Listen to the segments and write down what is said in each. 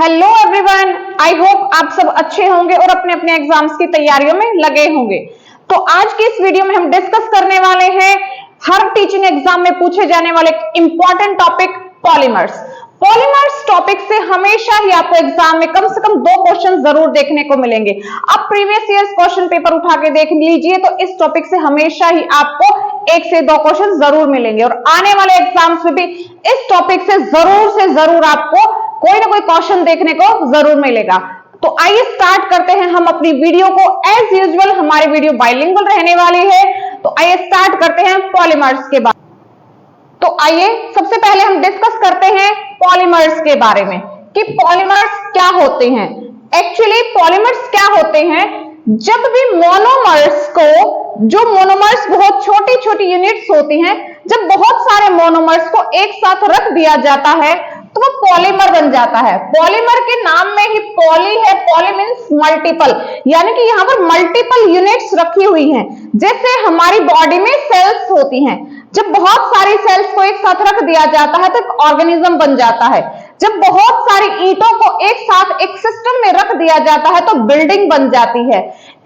Hello everyone, I hope आप सब अच्छे होंगे और अपने अपने एग्जाम्स की तैयारियों में लगे होंगे। तो आज की इस वीडियो में हम डिस्कस करने वाले हैं हर टीचिंग एग्जाम में पूछे जाने वाले important topic polymers. Polymers topic से हमेशा ही आपको एग्जाम में कम से कम 2 क्वेश्चन जरूर देखने को मिलेंगे। आप प्रीवियस ईयर्स क्वेश्चन पेपर उठा के देख लीजिए तो इस टॉपिक से हमेशा ही आपको 1 से 2 क्वेश्चन जरूर मिलेंगे और आने वाले एग्जाम्स में भी इस टॉपिक से जरूर आपको कोई ना कोई क्वेश्चन देखने को जरूर मिलेगा। तो आइए स्टार्ट करते हैं हम अपनी वीडियो को। एज यूजुअल हमारी वीडियो बाइलिंगुअल रहने वाली है, तो आइए स्टार्ट करते हैं पॉलीमर्स के बारे में। तो आइए सबसे पहले हम डिस्कस करते हैं पॉलीमर्स के बारे में कि पॉलीमर्स क्या होते हैं। एक्चुअली पॉलीमर्स क्या होते हैं, जब भी मोनोमर्स को, जो मोनोमर्स बहुत छोटी छोटी यूनिट्स होती हैं, जब बहुत सारे मोनोमर्स को एक साथ रख दिया जाता है तो वो पॉलीमर बन जाता है। पॉलीमर के नाम में ही पॉली है, पॉली मीन्स मल्टीपल, यानी कि यहाँ पर मल्टीपल यूनिट्स रखी हुई हैं। जैसे हमारी बॉडी में सेल्स होती हैं, जब बहुत सारी सेल्स को एक साथ रख दिया जाता है तो एक ऑर्गेनिज्म बन जाता है। जब बहुत सारी ईंटों को एक साथ एक सिस्टम में रख दिया जाता है तो बिल्डिंग बन जाती है।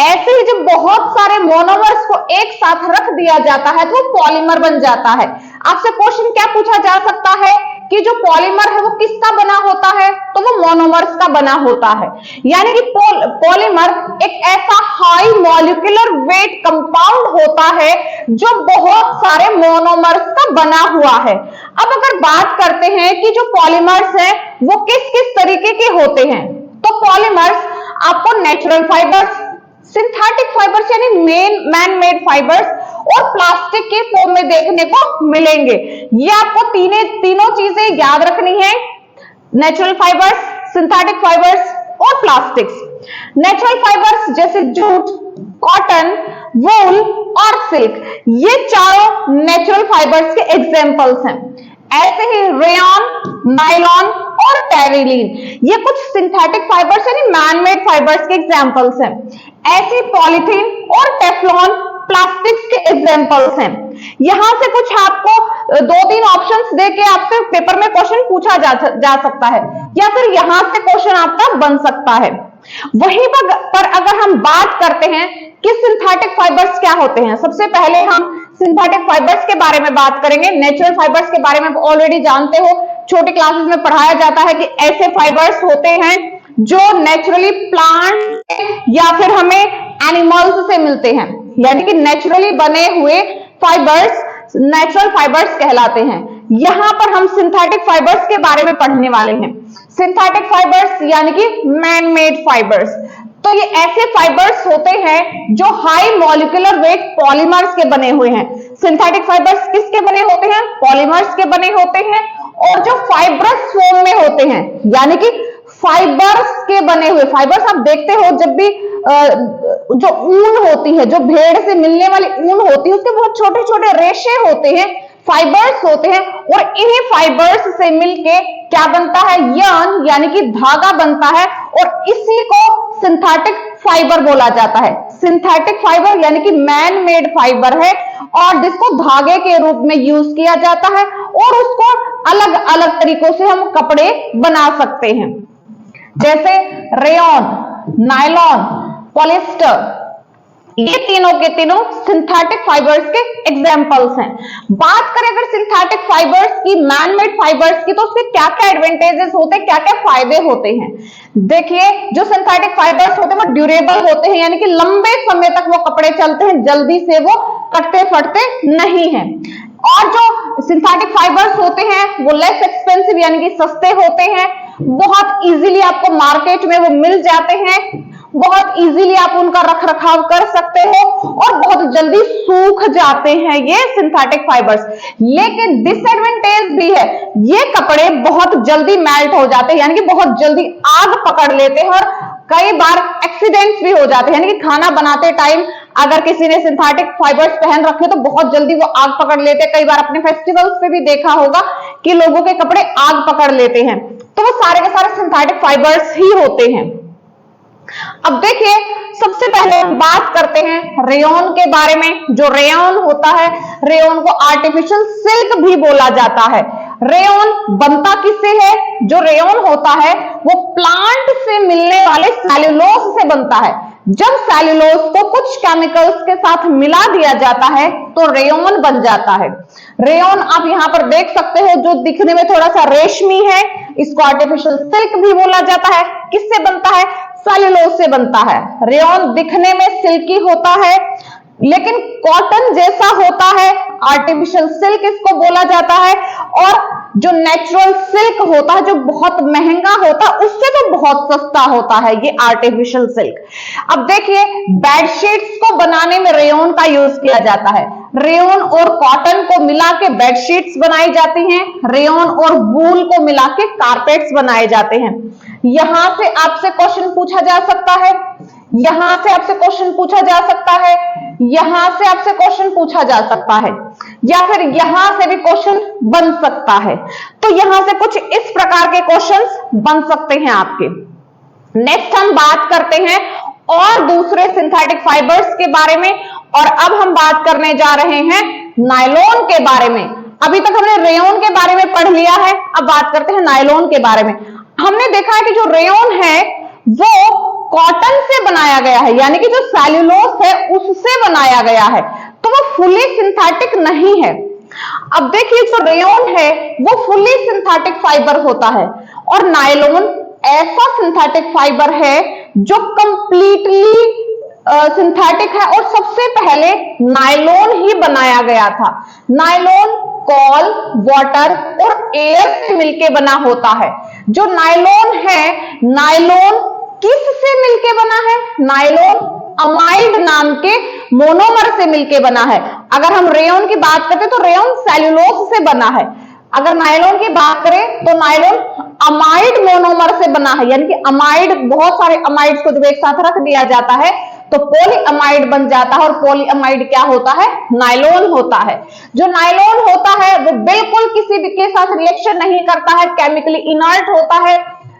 ऐसे ही जब बहुत सारे मोनोमर्स को एक साथ रख दिया जाता है तो पॉलीमर बन जाता है। आपसे क्वेश्चन क्या पूछा जा सकता है कि जो पॉलीमर है वो किसका बना होता है, तो वो मोनोमर्स का बना होता है। यानी कि पॉलीमर एक ऐसा हाई मॉलिक्यूलर वेट कंपाउंड होता है जो बहुत सारे मोनोमर्स का बना हुआ है। अब अगर बात करते हैं कि जो पॉलीमर्स हैं वो किस किस तरीके के होते हैं, तो पॉलीमर्स आपको नेचुरल फाइबर्स, सिंथेटिक फाइबर्स यानी मैन मेड फाइबर्स और प्लास्टिक के फॉर्म में देखने को मिलेंगे। ये आपको तीनों चीजें याद रखनी है, नेचुरल फाइबर्स, सिंथेटिक फाइबर्स और प्लास्टिक्स। नेचुरल फाइबर्स जैसे जूट, कॉटन, वूल और सिल्क, ये चारों नेचुरल फाइबर्स के एग्जांपल्स हैं। ऐसे ही रेयॉन, नायलॉन और टेरिलीन, ये कुछ सिंथेटिक फाइबर्स यानी मैनमेड फाइबर्स के एग्जांपल्स हैं। ऐसे पॉलीथीन और टेफ्लॉन प्लास्टिक्स के एग्जांपल्स हैं। यहां से कुछ आपको 2-3 ऑप्शंस देके आपसे पेपर में क्वेश्चन पूछा जा सकता है, या फिर यहां से क्वेश्चन आपका बन सकता है। वहीं पर अगर हम बात करते हैं कि सिंथेटिक फाइबर्स क्या होते हैं, सबसे पहले हम सिंथेटिक फाइबर्स के बारे में बात करेंगे। नेचुरल फाइबर्स के बारे में ऑलरेडी जानते हो, छोटे क्लासेस में पढ़ाया जाता है कि ऐसे फाइबर्स होते हैं जो नेचुरली प्लांट या फिर हमें एनिमल्स से मिलते हैं, यानी कि नेचुरली बने हुए फाइबर्स नेचुरल फाइबर्स कहलाते हैं। यहां पर हम सिंथेटिक फाइबर्स के बारे में पढ़ने वाले हैं। सिंथेटिक फाइबर्स यानी कि मैन मेड फाइबर्स, तो ये ऐसे फाइबर्स होते हैं जो हाई मॉलिक्यूलर वेट पॉलीमर्स के बने हुए हैं। सिंथेटिक फाइबर्स किसके बने होते हैं? पॉलीमर्स के बने होते हैं, और जो फाइब्रस फॉर्म में होते हैं, यानी कि फाइबर्स के बने हुए। फाइबर्स आप देखते हो जब भी जो ऊन होती है, जो भेड़ से मिलने वाली ऊन होती है, उसके बहुत छोटे छोटे रेशे होते हैं, फाइबर्स होते हैं, और इन्हीं फाइबर्स से मिलके क्या बनता है? yarn यानी कि धागा बनता है, और इसी को सिंथेटिक फाइबर बोला जाता है। सिंथेटिक फाइबर यानी कि मैन मेड फाइबर है और जिसको धागे के रूप में यूज किया जाता है, और उसको अलग अलग तरीकों से हम कपड़े बना सकते हैं, जैसे रेयॉन, नायलॉन, पॉलिएस्टर, ये तीनों के तीनों सिंथेटिक फाइबर्स के एग्जांपल्स हैं। बात करें अगर सिंथेटिक फाइबर्स की, मैनमेड फाइबर्स की, तो उसके क्या क्या एडवांटेजेस होते हैं, क्या क्या फायदे होते हैं। देखिए, जो सिंथेटिक फाइबर्स होते हैं वो ड्यूरेबल होते हैं, यानी कि लंबे समय तक वो कपड़े चलते हैं, जल्दी से वो कटते फटते नहीं है। और जो सिंथेटिक फाइबर्स होते हैं वो लेस एक्सपेंसिव यानी कि सस्ते होते हैं, बहुत इजीली आपको मार्केट में वो मिल जाते हैं, बहुत इजीली आप उनका रख रखाव कर सकते हो, और बहुत जल्दी सूख जाते हैं ये सिंथेटिक फाइबर्स। लेकिन डिसएडवांटेज भी है, ये कपड़े बहुत जल्दी मेल्ट हो जाते हैं, यानी कि बहुत जल्दी आग पकड़ लेते हैं, और कई बार एक्सीडेंट्स भी हो जाते हैं, यानी कि खाना बनाते टाइम अगर किसी ने सिंथेटिक फाइबर्स पहन रखे तो बहुत जल्दी वो आग पकड़ लेते हैं। कई बार अपने फेस्टिवल्स पे भी देखा होगा कि लोगों के कपड़े आग पकड़ लेते हैं, तो वो सारे के सारे सिंथेटिक फाइबर्स ही होते हैं। अब देखिए, सबसे पहले हम बात करते हैं रेयॉन के बारे में। जो रेयॉन होता है, रेयॉन को आर्टिफिशियल सिल्क भी बोला जाता है। रेयन बनता किससे है? जो रेयन होता है वो प्लांट से मिलने वाले सेल्यूलोज से बनता है। जब सेल्यूलोज को कुछ केमिकल्स के साथ मिला दिया जाता है तो रेयन बन जाता है। रेयन आप यहां पर देख सकते हो, जो दिखने में थोड़ा सा रेशमी है, इसको आर्टिफिशियल सिल्क भी बोला जाता है। किससे बनता है? सेल्यूलोज से बनता है। रेयन दिखने में सिल्की होता है लेकिन कॉटन जैसा होता है, आर्टिफिशियल सिल्क इसको बोला जाता है। और जो नेचुरल सिल्क होता है, जो बहुत महंगा होता है, उससे तो बहुत सस्ता होता है ये आर्टिफिशियल सिल्क। अब देखिए, बेडशीट्स को बनाने में रेयन का यूज किया जाता है। रेयन और कॉटन को मिला के बेडशीट्स बनाई जाती हैं। रेयन और वूल को मिला के कारपेट्स बनाए जाते हैं। यहां से आपसे क्वेश्चन पूछा जा सकता है, यहां से आपसे क्वेश्चन पूछा जा सकता है, यहां से आपसे क्वेश्चन पूछा जा सकता है, या फिर यहां से भी क्वेश्चन बन सकता है। तो यहां से कुछ इस प्रकार के क्वेश्चंस बन सकते हैं आपके। नेक्स्ट हम बात करते हैं और दूसरे सिंथेटिक फाइबर्स के बारे में, और अब हम बात करने जा रहे हैं नायलॉन के बारे में। अभी तक हमने रेयन के बारे में पढ़ लिया है, अब बात करते हैं नायलॉन के बारे में। हमने देखा है कि जो रेयन है वो कॉटन से बनाया गया है, यानी कि जो सेल्यूलोज है उससे बनाया गया है, तो वो फुली सिंथेटिक नहीं है। अब देखिए, जो रेयन है वो फुली सिंथेटिक फाइबर होता है और नायलॉन ऐसा सिंथेटिक फाइबर है जो कंप्लीटली सिंथेटिक है। और सबसे पहले नायलॉन ही बनाया गया था। नायलॉन कॉल, वाटर और एयर से मिलकर बना होता है। जो नायलॉन है, नायलॉन किससे मिलके बना है? नायलॉन अमाइड नाम के मोनोमर से मिलके बना है। अगर हम रेयन की बात करते तो रेयन सेल्यूलोज से बना है। अगर नायलॉन की बात करें तो नायलॉन अमाइड मोनोमर से बना है, यानी कि अमाइड, बहुत सारे अमाइड्स को जब एक साथ रख दिया जाता है तो पॉलीअमाइड बन जाता है। और पॉलीअमाइड क्या होता है? नायलॉन होता है। जो नायलॉन होता है वो बिल्कुल किसी भी के साथ रिएक्शन नहीं करता है, केमिकली इनर्ट होता है,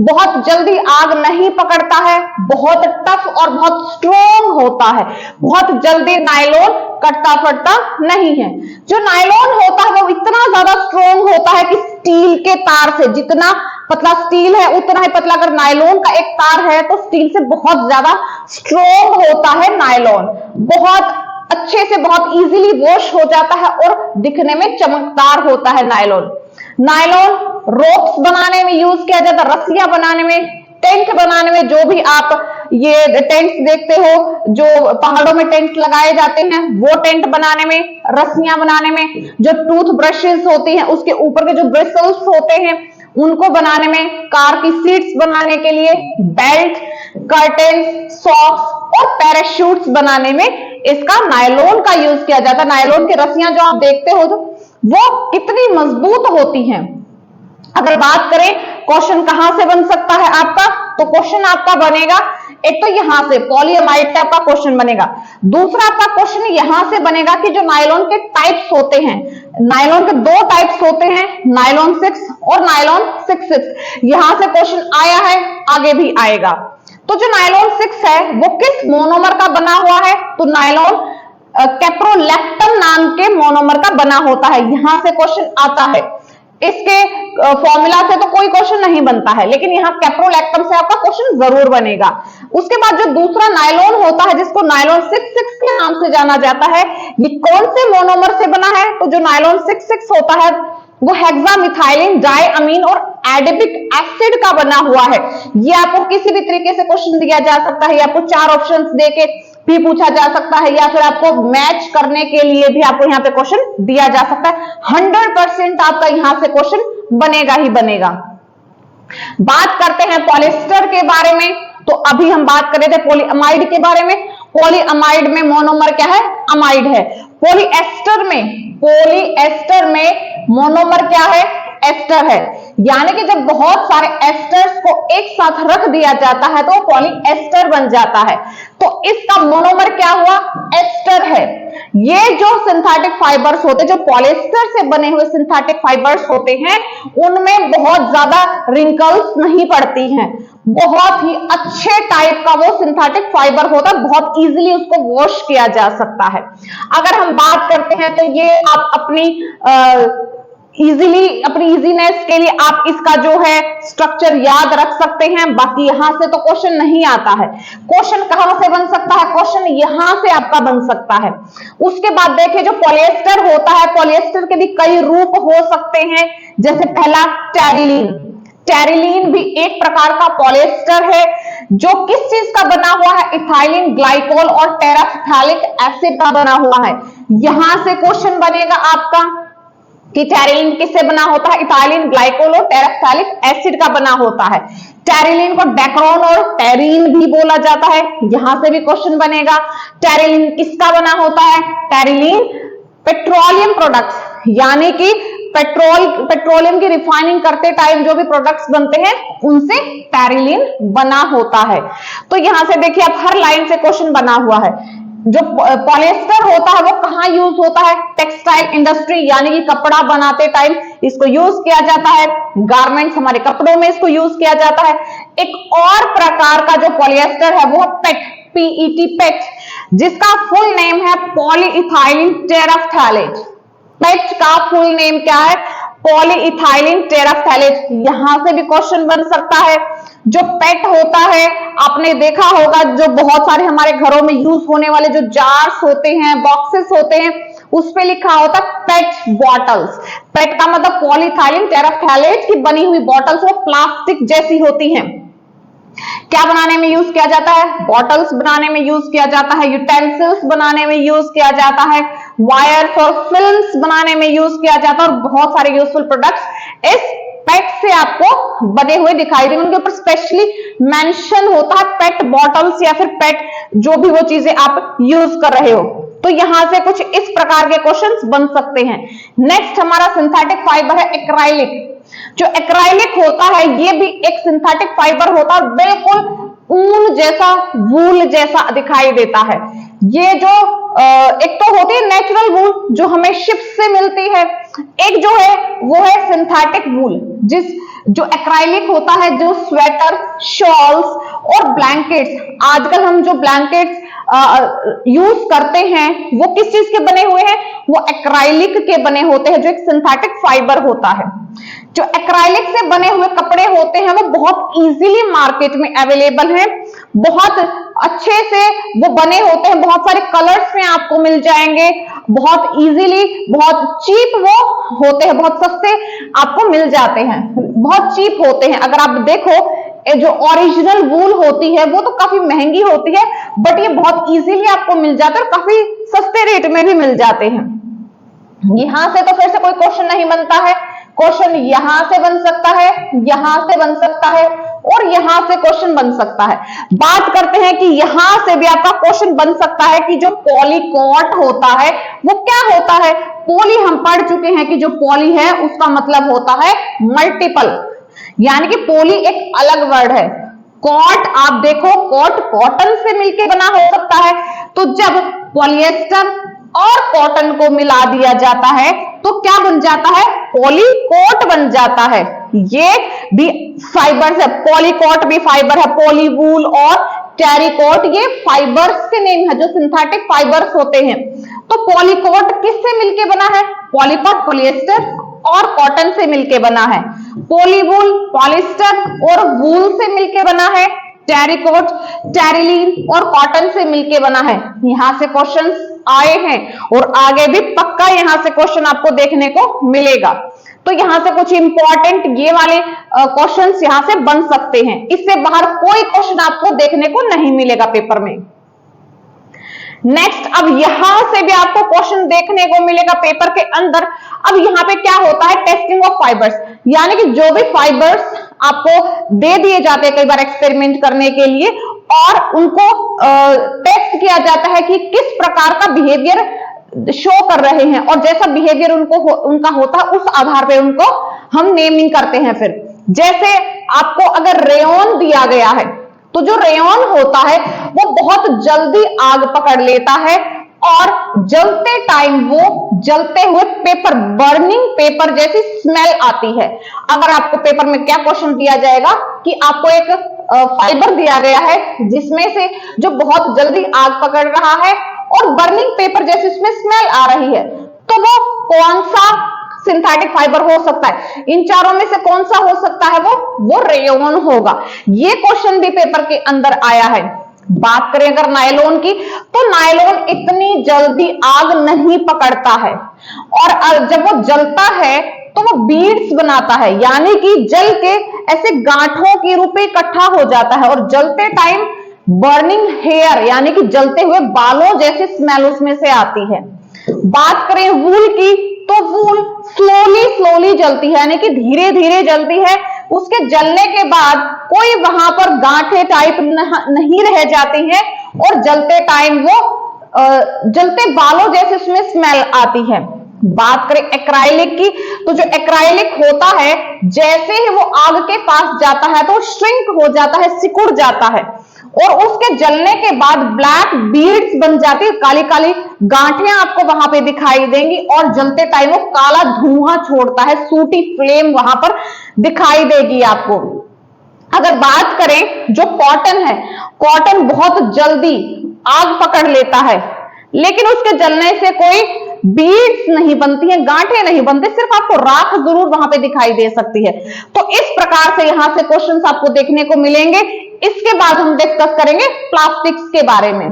बहुत जल्दी आग नहीं पकड़ता है, बहुत टफ और बहुत स्ट्रॉन्ग होता है, बहुत जल्दी नायलॉन कटता फटता नहीं है। जो नायलॉन होता है वो इतना ज्यादा स्ट्रॉन्ग होता है कि स्टील के तार से, जितना पतला स्टील है उतना ही पतला अगर नायलॉन का एक तार है तो स्टील से बहुत ज्यादा स्ट्रॉन्ग होता है नायलॉन। बहुत अच्छे से, बहुत इजीली वॉश हो जाता है और दिखने में चमकदार होता है नायलॉन। नायलॉन रोप्स बनाने में यूज किया जाता है, रस्सियां बनाने में, टेंट बनाने में। जो भी आप ये टेंट्स देखते हो, जो पहाड़ों में टेंट लगाए जाते हैं, वो टेंट बनाने में, रस्सियां बनाने में। जो टूथ ब्रशेस होती हैं उसके ऊपर के जो ब्रिसल्स होते हैं उनको बनाने में, कार की सीट्स बनाने के लिए, बेल्ट, कर्टेन, सॉक्स और पैराशूट्स बनाने में इसका नायलॉन का यूज किया जाता है। नायलॉन की रस्सियां जो आप देखते हो वो कितनी मजबूत होती हैं। अगर बात करें क्वेश्चन कहां से बन सकता है आपका, तो क्वेश्चन आपका बनेगा, एक तो यहां से पॉलीअमाइड का आपका क्वेश्चन बनेगा। दूसरा आपका क्वेश्चन यहां से बनेगा कि जो नायलॉन के टाइप्स होते हैं, नायलॉन के दो टाइप्स होते हैं, नायलॉन 6 और नायलॉन 66। यहां से क्वेश्चन आया है, आगे भी आएगा। तो जो नायलॉन 6 है वो किस मोनोमर का बना हुआ है? तो नायलॉन कैप्रोलैक्टम नाम के मोनोमर का बना होता है। यहां से क्वेश्चन आता है। इसके फॉर्मूला से तो कोई क्वेश्चन नहीं बनता है, लेकिन यहाँ कैप्रोलैक्टम से आपका क्वेश्चन जरूर बनेगा। उसके बाद जो दूसरा नायलॉन होता है जिसको नायलॉन 66 के नाम से जाना जाता है, ये कौन से मोनोमर से बना है? तो जो नायलॉन 66 होता है वो हेक्सामिथाइलिन डायअमीन और एडिपिक एसिड का बना हुआ है। ये आपको किसी भी तरीके से क्वेश्चन दिया जा सकता है, आपको 4 ऑप्शंस देके भी पूछा जा सकता है, या फिर आपको मैच करने के लिए भी आपको यहाँ पे क्वेश्चन दिया जा सकता है। 100% आपका यहां से क्वेश्चन बनेगा ही बनेगा। बात करते हैं पॉलिएस्टर के बारे में। तो अभी हम बात कर रहे थे पॉलीअमाइड के बारे में। पॉलीअमाइड में मोनोमर क्या है? अमाइड है। पॉलीएस्टर में मोनोमर क्या है? एस्टर है। यानी कि जब बहुत सारे एस्टर्स को एक साथ रख दिया जाता है तो पॉलीएस्टर बन जाता है। तो इसका मोनोमर क्या हुआ? एस्टर है। ये जो सिंथेटिक फाइबर्स होते हैं, जो पॉलिएस्टर से बने हुए सिंथेटिक फाइबर्स होते हैं, उनमें बहुत ज्यादा रिंकल्स नहीं पड़ती हैं। बहुत ही अच्छे टाइप का वो सिंथेटिक फाइबर होता है, बहुत इजीली उसको वॉश किया जा सकता है। अगर हम बात करते हैं तो ये आप अपनी इजीली, अपनी इजीनेस के लिए आप इसका जो है स्ट्रक्चर याद रख सकते हैं। बाकी यहां से तो क्वेश्चन नहीं आता है। क्वेश्चन कहां से बन सकता है? क्वेश्चन यहां से आपका बन सकता है। उसके बाद देखिए जो पॉलिएस्टर होता है, पॉलिएस्टर के भी कई रूप हो सकते हैं। जैसे पहला टेरिलीन, टेरिलीन भी एक प्रकार का पॉलिएस्टर है जो किस चीज का बना हुआ है? इथाइलिन ग्लाइकोल और टेराफ्थैलिक एसिड का बना हुआ है। यहां से क्वेश्चन बनेगा आपका कि टेरिलीन किससे बना होता है? इथाइलिन ग्लाइकोल और टेराफ्थैलिक एसिड का बना होता है। टेरिलीन को डेक्रोन और टेरीन भी बोला जाता है, यहां से भी क्वेश्चन बनेगा। टेरिलीन किसका बना होता है? टेरिलीन पेट्रोलियम प्रोडक्ट्स, यानी कि पेट्रोलियम की रिफाइनिंग करते टाइम जो भी प्रोडक्ट्स बनते हैं उनसे टेरिलीन बना होता है। तो यहां से देखिए आप हर लाइन से क्वेश्चन बना हुआ है। जो पॉलिएस्टर होता है वो कहां यूज होता है? टेक्सटाइल इंडस्ट्री, यानी कि कपड़ा बनाते टाइम इसको यूज किया जाता है। गारमेंट्स, हमारे कपड़ों में इसको यूज किया जाता है। एक और प्रकार का जो पॉलिएस्टर है वो पेट, पीईटी, पेट, जिसका फुल नेम है पॉलीइथाइलिन टेराफ्थैलेट। पेट का फुल नेम क्या है? पॉलीइथाइलिन टेराफ्थैलेट। यहां से भी क्वेश्चन बन सकता है। जो पेट होता है, आपने देखा होगा जो बहुत सारे हमारे घरों में यूज होने वाले जो जार्स होते हैं, बॉक्सेस होते हैं, उस पे लिखा होता है पेट बॉटल्स। पेट का मतलब पॉलीइथाइलिन टेराफ्थैलेट की बनी हुई बॉटल्स, वो प्लास्टिक जैसी होती हैं। क्या बनाने में यूज किया जाता है? बॉटल्स बनाने में यूज किया जाता है, यूटेंसिल्स बनाने में यूज किया जाता है, वायर्स और फिल्म्स बनाने में यूज किया जाता है, और बहुत सारे यूजफुल प्रोडक्ट्स इस पेट से आपको बने हुए दिखाई देंगे। उनके ऊपर स्पेशली मेंशन होता है पेट बॉटल्स या फिर पेट जो भी वो चीजें आप यूज कर रहे हो। तो यहां से कुछ इस प्रकार के क्वेश्चंस बन सकते हैं। नेक्स्ट हमारा सिंथेटिक फाइबर है एक्राइलिक। जो एक्राइलिक होता है ये भी एक सिंथेटिक फाइबर होता है, बिल्कुल ऊन जैसा, वूल जैसा दिखाई देता है। ये जो एक तो होती है नेचुरल वूल जो हमें शिप्स से मिलती है, एक जो है वो है सिंथेटिक वूल। जो एक्राइलिक होता है, जो स्वेटर, शॉल्स और ब्लैंकेट्स, आजकल हम जो ब्लैंकेट्स यूज करते हैं वो किस चीज के बने हुए हैं? वो एक्राइलिक के बने होते हैं, जो एक सिंथेटिक फाइबर होता है। जो एक्राइलिक से बने हुए कपड़े होते हैं वो बहुत इजीली मार्केट में अवेलेबल हैं, बहुत अच्छे से वो बने होते हैं, बहुत सारे कलर्स में आपको मिल जाएंगे, बहुत इजीली, बहुत चीप वो होते हैं, बहुत सस्ते आपको मिल जाते हैं, बहुत चीप होते हैं। अगर आप देखो जो ओरिजिनल वूल होती है वो तो काफी महंगी होती है, बट ये बहुत इजीली आपको मिल जाता है और काफी सस्ते रेट में भी मिल जाते हैं। यहां से तो फिर से कोई क्वेश्चन नहीं बनता है। क्वेश्चन यहां से बन सकता है, यहां से बन सकता है और यहां से क्वेश्चन बन सकता है। बात करते हैं कि यहां से भी आपका क्वेश्चन बन सकता है कि जो पॉलीकॉट होता है वो क्या होता है? पॉली हम पढ़ चुके हैं कि जो पॉली है उसका मतलब होता है मल्टीपल, यानी कि पॉली एक अलग वर्ड है। कॉट आप देखो, कॉट कॉटन से मिलकर बना हो सकता है, तो जब पॉलिएस्टर और कॉटन को मिला दिया जाता है तो क्या बन जाता है? पॉलीकोट बन जाता है। ये भी फाइबर है, पॉलीकोट भी फाइबर है, पॉलीवूल और टेरिकोट ये फाइबर्स के नेम है जो सिंथेटिक फाइबर्स होते हैं। तो पॉलीकोट किससे मिलके बना है? पॉलीकोट पॉलिएस्टर और कॉटन से मिलके बना है। पॉलीवूल पॉलिएस्टर और वूल से मिलके बना है। टेरिकोट टेरिलीन और कॉटन से मिलके बना है। यहां से क्वेश्चंस आए हैं और आगे भी पक्का यहां से क्वेश्चन आपको देखने को मिलेगा। तो यहां से कुछ इंपॉर्टेंट ये वाले क्वेश्चंस यहां से बन सकते हैं। इससे बाहर कोई क्वेश्चन आपको देखने को नहीं मिलेगा पेपर में। नेक्स्ट, अब यहां से भी आपको क्वेश्चन देखने को मिलेगा पेपर के अंदर। अब यहां पे क्या होता है? टेस्टिंग ऑफ फाइबर्स, यानी कि जो भी फाइबर्स आपको दे दिए जाते हैं कई बार एक्सपेरिमेंट करने के लिए और उनको टेस्ट किया जाता है कि किस प्रकार का बिहेवियर शो कर रहे हैं, और जैसा बिहेवियर उनका होता है उस आधार पे उनको हम नेमिंग करते हैं। फिर जैसे आपको अगर रेयॉन दिया गया है तो जो रेयॉन होता है वो बहुत जल्दी आग पकड़ लेता है और जलते टाइम वो जलते हुए पेपर, बर्निंग पेपर जैसी स्मेल आती है। अगर आपको पेपर में क्या क्वेश्चन दिया जाएगा कि आपको एक फाइबर दिया गया है जिसमें से जो बहुत जल्दी आग पकड़ रहा है और बर्निंग पेपर जैसी उसमें स्मेल आ रही है, तो वो कौन सा सिंथेटिक फाइबर हो सकता है। इन चारों में से कौन सा हो सकता है? वो रेयन होगा। ये क्वेश्चन भी पेपर के अंदर आया है। बात करें अगर नायलॉन की, तो नायलॉन इतनी जल्दी आग नहीं पकड़ता है, और जब वो जलता है तो वो बीड्स बनाता है, यानी कि जल के ऐसे गांठों के रूप में इकट्ठा हो जाता है, और जलते टाइम बर्निंग हेयर यानी कि जलते हुए बालों जैसी स्मेल उसमें से आती है। बात करें वूल की, तो वूल स्लोली जलती है, यानी कि धीरे धीरे जलती है। उसके जलने के बाद कोई वहां पर गांठे टाइप नहीं रह जाती हैं, और जलते टाइम वो जलते बालों जैसे उसमें स्मेल आती है। बात करें एक्राइलिक की, तो जो एक्राइलिक होता है, जैसे ही वो आग के पास जाता है तो श्रिंक हो जाता है, सिकुड़ जाता है, और उसके जलने के बाद ब्लैक बीड्स बन जाती है, काली काली गांठें आपको वहां पे दिखाई देंगी, और जलते टाइम वो काला धुआं छोड़ता है, सूटी फ्लेम वहां पर दिखाई देगी आपको। अगर बात करें जो कॉटन है, कॉटन बहुत जल्दी आग पकड़ लेता है, लेकिन उसके जलने से कोई बीड्स नहीं बनती है, गांठें नहीं बनती, सिर्फ आपको राख जरूर वहां पे दिखाई दे सकती है। तो इस प्रकार से यहां से क्वेश्चंस आपको देखने को मिलेंगे। इसके बाद हम डिस्कस करेंगे प्लास्टिक्स के बारे में।